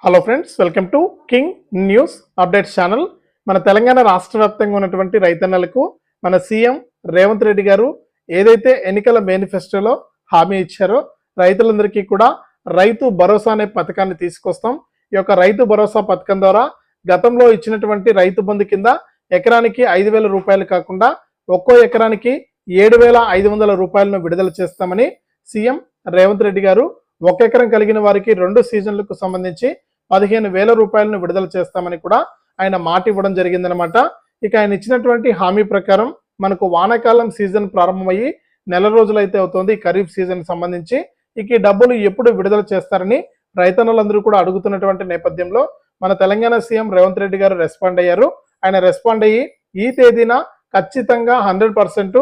Hello friends, welcome to king news updates channel. మన తెలంగాణ రాష్ట్ర వ్యాప్తంగా ఉన్నటువంటి రైతన్నలకు మన సీఎం రేవంత్ రెడ్డి గారు ఏదైతే ఎన్నికల మేనిఫెస్టోలో హామీ ఇచ్చారో రైతులందరికీ కూడా రైతు భరోసా అనే పథకాన్ని తీసుకొస్తాం. ఈ యొక్క రైతు భరోసా పథకం ద్వారా గతంలో ఇచ్చినటువంటి రైతు బంధు కింద ఎకరానికి 5,000 రూపాయలు కాకుండా ఒక్కో ఎకరానికి 7,500 రూపాయలను విడుదల చేస్తామని సీఎం రేవంత్ రెడ్డి గారు ఒక ఎకరం కలిగిన వారికి 2 సీజన్లకు సంబంధించి 15,000 రూపాయలను విడుదల చేస్తామని కూడా ఆయన మాట ఇవ్వడం జరిగిందనమాట. ఇక ఆయన ఇచ్చినటువంటి హామీ ప్రకారం మనకు వానాకాలం సీజన్ ప్రారంభమయ్యి నెల రోజులైతే అవుతుంది ఖరీఫ్ సీజన్ సంబంధించి. ఇక ఈ డబ్బులు ఎప్పుడు విడుదల చేస్తారని రైతన్నులందరూ కూడా అడుగుతున్నటువంటి నేపథ్యంలో మన తెలంగాణ సీఎం రేవంత్ రెడ్డి గారు రెస్పాండ్ అయ్యారు. ఆయన రెస్పాండ్ అయ్యి ఈ తేదీన ఖచ్చితంగా 100%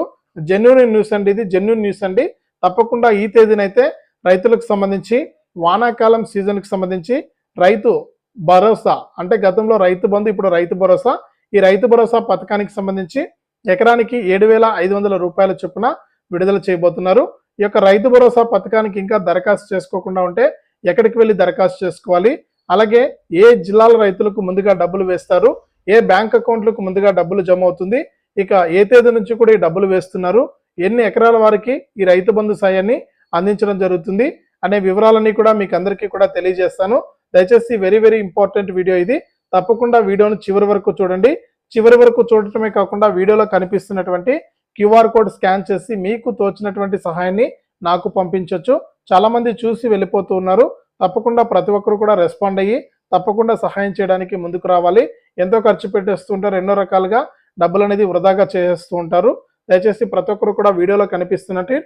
జెన్యూన్ న్యూస్ అండి, ఇది జెన్యూన్ న్యూస్ అండి. తప్పకుండా ఈ తేదీనైతే రైతులకు సంబంధించి వానాకాలం సీజన్కి సంబంధించి రైతు భరోసా అంటే గతంలో రైతు బంధు, ఇప్పుడు రైతు భరోసా, ఈ రైతు భరోసా పథకానికి సంబంధించి ఎకరానికి 7,500 రూపాయల చొప్పున విడుదల చేయబోతున్నారు. ఈ యొక్క రైతు భరోసా పథకానికి ఇంకా దరఖాస్తు చేసుకోకుండా ఉంటే ఎక్కడికి వెళ్ళి దరఖాస్తు చేసుకోవాలి, అలాగే ఏ జిల్లాల రైతులకు ముందుగా డబ్బులు వేస్తారు, ఏ బ్యాంక్ అకౌంట్లకు ముందుగా డబ్బులు జమ అవుతుంది, ఇక ఏ తేదీ నుంచి కూడా ఈ డబ్బులు వేస్తున్నారు, ఎన్ని ఎకరాల వారికి ఈ రైతు బంధు సాయాన్ని అందించడం జరుగుతుంది అనే వివరాలన్నీ కూడా మీకు అందరికీ కూడా తెలియజేస్తాను. దయచేసి వెరీ ఇంపార్టెంట్ వీడియో ఇది. తప్పకుండా వీడియోను చివరి వరకు చూడండి. చివరి వరకు చూడటమే కాకుండా వీడియోలో కనిపిస్తున్నటువంటి క్యూఆర్ కోడ్ స్కాన్ చేసి మీకు తోచినటువంటి సహాయాన్ని నాకు పంపించవచ్చు. చాలా మంది చూసి వెళ్ళిపోతూ ఉన్నారు. తప్పకుండా ప్రతి ఒక్కరు కూడా రెస్పాండ్ అయ్యి తప్పకుండా సహాయం చేయడానికి ముందుకు రావాలి. ఎంతో ఖర్చు పెట్టేస్తుంటారు, ఎన్నో రకాలుగా డబ్బులు అనేది వృధాగా చేస్తూ ఉంటారు. దయచేసి ప్రతి ఒక్కరు కూడా వీడియోలో కనిపిస్తున్నట్టు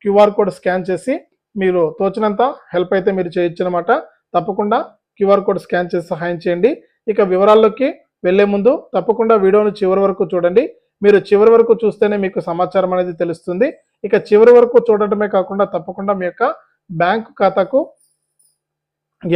క్యూఆర్ కోడ్ స్కాన్ చేసి మీరు తోచినంత హెల్ప్ అయితే మీరు చేయొచ్చు అనమాట. తప్పకుండా క్యూఆర్ కోడ్ స్కాన్ చేసి సహాయం చేయండి. ఇక వివరాల్లోకి వెళ్లే ముందు తప్పకుండా వీడియోను చివరి వరకు చూడండి. మీరు చివరి వరకు చూస్తేనే మీకు సమాచారం అనేది తెలుస్తుంది. ఇక చివరి వరకు చూడటమే కాకుండా తప్పకుండా మీ యొక్క బ్యాంకు ఖాతాకు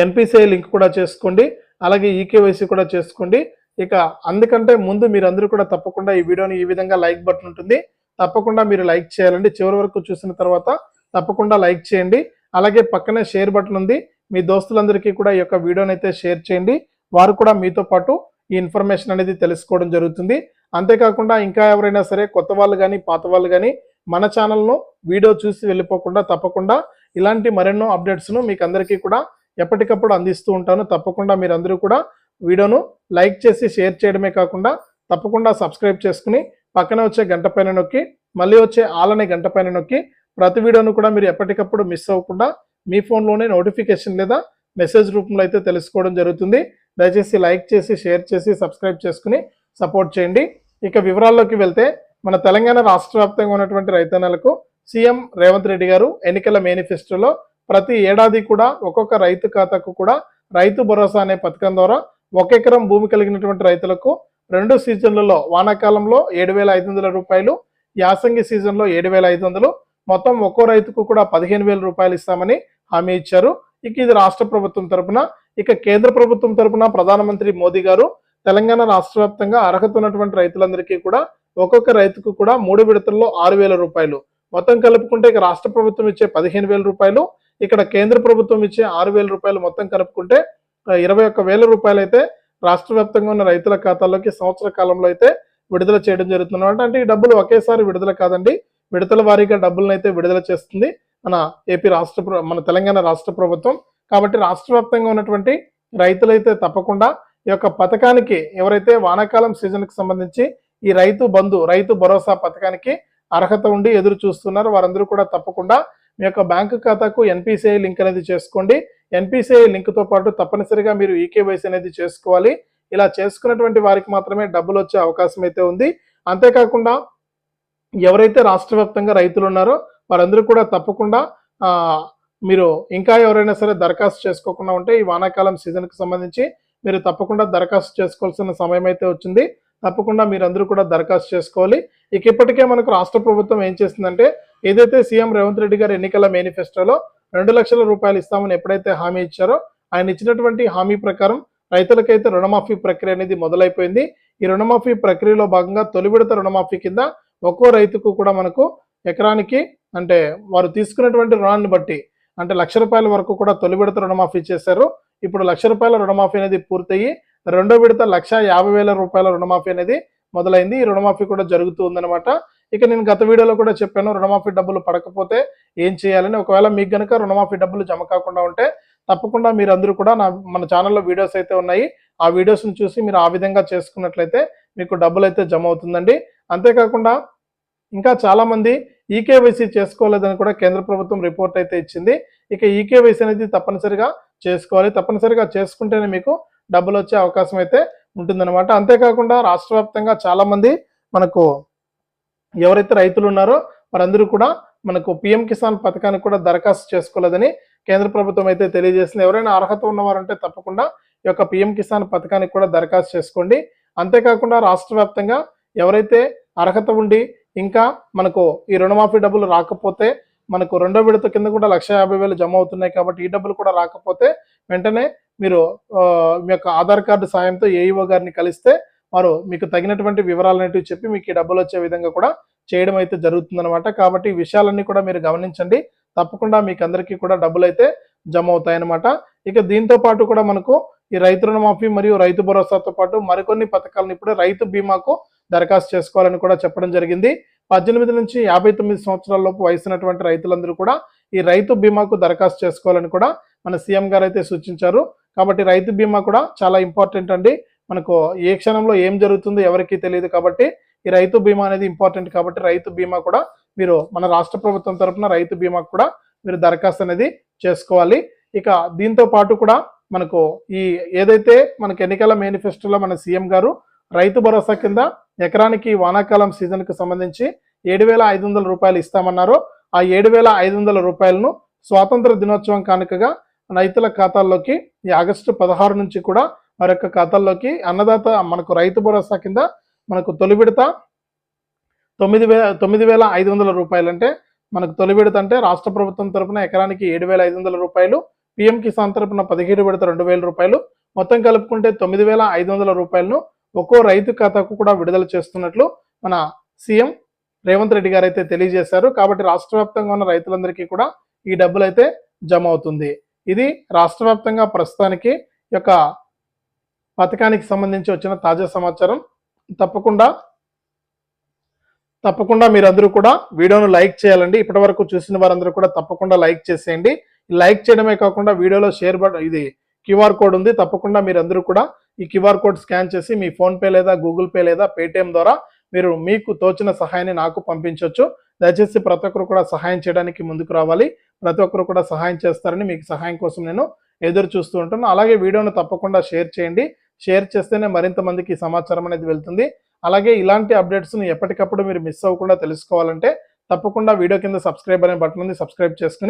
ఎన్పిసిఐ లింక్ కూడా చేసుకోండి, అలాగే ఈకేవైసీ కూడా చేసుకోండి. ఇక అందుకంటే ముందు మీరందరూ కూడా తప్పకుండా ఈ వీడియోని ఈ విధంగా లైక్ బటన్ ఉంటుంది, తప్పకుండా మీరు లైక్ చేయాలండి. చివరి వరకు చూసిన తర్వాత తప్పకుండా లైక్ చేయండి. అలాగే పక్కనే షేర్ బటన్ ఉంది, మీ దోస్తులందరికీ కూడా ఈ యొక్క వీడియోని అయితే షేర్ చేయండి. వారు కూడా మీతో పాటు ఈ ఇన్ఫర్మేషన్ అనేది తెలుసుకోవడం జరుగుతుంది. అంతేకాకుండా ఇంకా ఎవరైనా సరే కొత్త వాళ్ళు కానీ పాత వాళ్ళు కానీ మన ఛానల్ను వీడియో చూసి వెళ్ళిపోకుండా తప్పకుండా ఇలాంటి మరెన్నో అప్డేట్స్ను మీకు అందరికీ కూడా ఎప్పటికప్పుడు అందిస్తూ ఉంటాను. తప్పకుండా మీరందరూ కూడా వీడియోను లైక్ చేసి షేర్ చేయడమే కాకుండా తప్పకుండా సబ్స్క్రైబ్ చేసుకుని పక్కన వచ్చే గంట పైన నొక్కి మళ్ళీ వచ్చే ఆల్ అనే గంట పైన నొక్కి ప్రతి వీడియోను కూడా మీరు ఎప్పటికప్పుడు మిస్ అవ్వకుండా మీ ఫోన్లోనే నోటిఫికేషన్ లేదా మెసేజ్ రూపంలో అయితే తెలుసుకోవడం జరుగుతుంది. దయచేసి లైక్ చేసి షేర్ చేసి సబ్స్క్రైబ్ చేసుకుని సపోర్ట్ చేయండి. ఇక వివరాల్లోకి వెళ్తే మన తెలంగాణ రాష్ట్ర వ్యాప్తంగా ఉన్నటువంటి రైతన్నలకు సీఎం రేవంత్ రెడ్డి గారు ఎన్నికల మేనిఫెస్టోలో ప్రతి ఏడాది కూడా ఒక్కొక్క రైతు ఖాతాకు కూడా రైతు భరోసా అనే పథకం ద్వారా ఒక ఎకరం భూమి కలిగినటువంటి రైతులకు 2 సీజన్లలో వానాకాలంలో 7,500 రూపాయలు, యాసంగి సీజన్లో 7,500, మొత్తం ఒక్కో రైతుకు కూడా 15,000 రూపాయలు ఇస్తామని హామీ ఇచ్చారు. ఇక ఇది రాష్ట్ర ప్రభుత్వం తరపున. ఇక కేంద్ర ప్రభుత్వం తరపున ప్రధానమంత్రి మోదీ గారు తెలంగాణ రాష్ట్ర వ్యాప్తంగా అర్హత ఉన్నటువంటి రైతులందరికీ కూడా ఒక్కొక్క రైతుకు కూడా 3 విడతల్లో 6,000 రూపాయలు మొత్తం కలుపుకుంటే ఇక రాష్ట్ర ప్రభుత్వం ఇచ్చే 15,000 రూపాయలు, ఇక్కడ కేంద్ర ప్రభుత్వం ఇచ్చే 6,000 రూపాయలు మొత్తం కలుపుకుంటే 21,000 రూపాయలు అయితే రాష్ట్ర వ్యాప్తంగా ఉన్న రైతుల ఖాతాల్లోకి సంవత్సర కాలంలో అయితే విడుదల చేయడం జరుగుతుంది. అంటే ఈ డబ్బులు ఒకేసారి విడుదల కాదండి, విడతల వారీగా డబ్బులను అయితే విడుదల చేస్తుంది మన తెలంగాణ రాష్ట్ర ప్రభుత్వం. కాబట్టి రాష్ట్ర వ్యాప్తంగా ఉన్నటువంటి రైతులైతే తప్పకుండా ఈ యొక్క పథకానికి ఎవరైతే వానాకాలం సీజన్కి సంబంధించి ఈ రైతు బంధు రైతు భరోసా పథకానికి అర్హత ఉండి ఎదురు చూస్తున్నారు వారందరూ కూడా తప్పకుండా మీ యొక్క బ్యాంకు ఖాతాకు ఎన్పిసిఐ లింక్ అనేది చేసుకోండి. ఎన్పిసిఐ లింక్తో పాటు తప్పనిసరిగా మీరు ఈకేవైసీ అనేది చేసుకోవాలి. ఇలా చేసుకున్నటువంటి వారికి మాత్రమే డబ్బులు వచ్చే అవకాశం అయితే ఉంది. అంతేకాకుండా ఎవరైతే రాష్ట్ర వ్యాప్తంగా రైతులు ఉన్నారో వారందరూ కూడా తప్పకుండా మీరు ఇంకా ఎవరైనా సరే దరఖాస్తు చేసుకోకుండా ఉంటే ఈ వానాకాలం సీజన్కి సంబంధించి మీరు తప్పకుండా దరఖాస్తు చేసుకోవాల్సిన సమయం అయితే వచ్చింది. తప్పకుండా మీరందరూ కూడా దరఖాస్తు చేసుకోవాలి. ఇక ఇప్పటికే మనకు రాష్ట్ర ప్రభుత్వం ఏం చేస్తుందంటే ఏదైతే సీఎం రేవంత్ రెడ్డి గారు ఎన్నికల మేనిఫెస్టోలో 2 లక్షల రూపాయలు ఇస్తామని ఎప్పుడైతే హామీ ఇచ్చారో ఆయన ఇచ్చినటువంటి హామీ ప్రకారం రైతులకైతే రుణమాఫీ ప్రక్రియ అనేది మొదలైపోయింది. ఈ రుణమాఫీ ప్రక్రియలో భాగంగా తొలి విడత రుణమాఫీ కింద ఒక్కో రైతుకు కూడా మనకు ఎకరానికి అంటే వారు తీసుకున్నటువంటి రుణాన్ని బట్టి అంటే 1,00,000 రూపాయల వరకు కూడా తొలి విడత రుణమాఫీ చేశారు. ఇప్పుడు ₹1,00,000 రుణమాఫీ అనేది పూర్తయ్యి రెండో విడత ₹1,50,000 రుణమాఫీ అనేది మొదలైంది. ఈ రుణమాఫీ కూడా జరుగుతూ ఉందన్నమాట. ఇక నేను గత వీడియోలో కూడా చెప్పాను, రుణమాఫీ డబ్బులు పడకపోతే ఏం చేయాలని. ఒకవేళ మీకు గనుక రుణమాఫీ డబ్బులు జమ కాకుండా ఉంటే తప్పకుండా మీరందరూ కూడా మన ఛానల్లో వీడియోస్ అయితే ఉన్నాయి. ఆ వీడియోస్ని చూసి మీరు ఆ విధంగా చేసుకున్నట్లయితే మీకు డబ్బులు అయితే జమ అవుతుందండి. అంతేకాకుండా ఇంకా చాలా మంది ఈకేవైసీ చేసుకోలేదని కూడా కేంద్ర ప్రభుత్వం రిపోర్ట్ అయితే ఇచ్చింది. ఇక ఈకేవైసీ అనేది తప్పనిసరిగా చేసుకోవాలి. తప్పనిసరిగా చేసుకుంటేనే మీకు డబ్బులు వచ్చే అవకాశం అయితే ఉంటుందన్నమాట. అంతేకాకుండా రాష్ట్ర వ్యాప్తంగా చాలా మంది మనకు ఎవరైతే రైతులు ఉన్నారో వారందరూ కూడా మనకు పిఎం కిసాన్ పథకానికి కూడా దరఖాస్తు చేసుకోలేదని కేంద్ర ప్రభుత్వం అయితే తెలియజేసింది. ఎవరైనా అర్హత ఉన్నవారంటే తప్పకుండా ఈ యొక్క పిఎం కిసాన్ పథకానికి కూడా దరఖాస్తు చేసుకోండి. అంతేకాకుండా రాష్ట్ర వ్యాప్తంగా ఎవరైతే అర్హత ఉండి ఇంకా మనకు ఈ రుణమాఫీ డబ్బులు రాకపోతే మనకు రెండో విడత కింద కూడా 1,50,000 జమ అవుతున్నాయి కాబట్టి ఈ డబ్బులు కూడా రాకపోతే వెంటనే మీరు మీ యొక్క ఆధార్ కార్డు సాయంతో ఏఈఓ గారిని కలిస్తే వారు మీకు తగినటువంటి వివరాలు అనేటివి చెప్పి మీకు ఈ డబ్బులు వచ్చే విధంగా కూడా చేయడం అయితే జరుగుతుందన్నమాట. కాబట్టి ఈ విషయాలన్నీ కూడా మీరు గమనించండి. తప్పకుండా మీకు అందరికీ కూడా డబ్బులు అయితే జమ అవుతాయన్నమాట. ఇక దీంతో పాటు కూడా మనకు ఈ రైతు రుణమాఫీ మరియు రైతు భరోసాతో పాటు మరికొన్ని పథకాలను ఇప్పుడే రైతు బీమాకు దరఖాస్తు చేసుకోవాలని కూడా చెప్పడం జరిగింది. 18 నుంచి 59 సంవత్సరాల లోపు వయసున్నటువంటి రైతులందరూ కూడా ఈ రైతు బీమాకు దరఖాస్తు చేసుకోవాలని కూడా మన సీఎం గారు అయితే సూచించారు. కాబట్టి రైతు బీమా కూడా చాలా ఇంపార్టెంట్ అండి. మనకు ఏ క్షణంలో ఏం జరుగుతుందో ఎవరికీ తెలియదు కాబట్టి ఈ రైతు బీమా అనేది ఇంపార్టెంట్. కాబట్టి రైతు బీమా కూడా మీరు మన రాష్ట్ర ప్రభుత్వం తరఫున రైతు బీమాకు కూడా మీరు దరఖాస్తు అనేది చేసుకోవాలి. ఇక దీంతో పాటు కూడా మనకు ఈ ఏదైతే మనకు ఎన్నికల మేనిఫెస్టోలో మన సీఎం గారు రైతు భరోసా కింద ఎకరానికి వానాకాలం సీజన్కు సంబంధించి ₹7,500 ఇస్తామన్నారో ఆ ₹7,500 స్వాతంత్ర దినోత్సవం కానుకగా రైతుల ఖాతాల్లోకి ఈ ఆగస్టు 16 నుంచి కూడా మరొక ఖాతాల్లోకి అన్నదాత మనకు రైతు భరోసా కింద మనకు తొలి విడత ₹9,500 అంటే మనకు తొలి విడత అంటే రాష్ట్ర ప్రభుత్వం తరపున ఎకరానికి ₹7,500, పిఎం కిసాన్ తరపున 17 విడత ₹2,000, మొత్తం కలుపుకుంటే ₹9,500 ఒక్కో రైతు ఖాతాకు కూడా విడుదల చేస్తున్నట్లు మన సీఎం రేవంత్ రెడ్డి గారు అయితే తెలియజేశారు. కాబట్టి రాష్ట్ర వ్యాప్తంగా ఉన్న రైతులందరికీ కూడా ఈ డబ్బులు అయితే జమ అవుతుంది. ఇది రాష్ట్ర వ్యాప్తంగా ప్రస్తుతానికి యొక్క పథకానికి సంబంధించి వచ్చిన తాజా సమాచారం. తప్పకుండా మీరందరూ కూడా వీడియోను లైక్ చేయాలండి. ఇప్పటి వరకు చూసిన వారందరూ కూడా తప్పకుండా లైక్ చేసేయండి. లైక్ చేయడమే కాకుండా వీడియోలో షేర్ బటన్ ఇది క్యూఆర్ కోడ్ ఉంది. తప్పకుండా మీరందరూ కూడా ఈ క్యూఆర్ కోడ్ స్కాన్ చేసి మీ ఫోన్పే లేదా గూగుల్ పే లేదా పేటిఎం ద్వారా మీరు మీకు తోచిన సహాయాన్ని నాకు పంపించవచ్చు. దయచేసి ప్రతి ఒక్కరు కూడా సహాయం చేయడానికి ముందుకు రావాలి. ప్రతి ఒక్కరు కూడా సహాయం చేస్తారని మీకు సహాయం కోసం నేను ఎదురు చూస్తూ ఉంటాను. అలాగే వీడియోను తప్పకుండా షేర్ చేయండి. షేర్ చేస్తేనే మరింత మందికి సమాచారం అనేది వెళ్తుంది. అలాగే ఇలాంటి అప్డేట్స్ని ఎప్పటికప్పుడు మీరు మిస్ అవ్వకుండా తెలుసుకోవాలంటే తప్పకుండా వీడియో కింద సబ్స్క్రైబ్ అనే బటన్ ఉంది, సబ్స్క్రైబ్ చేసుకుని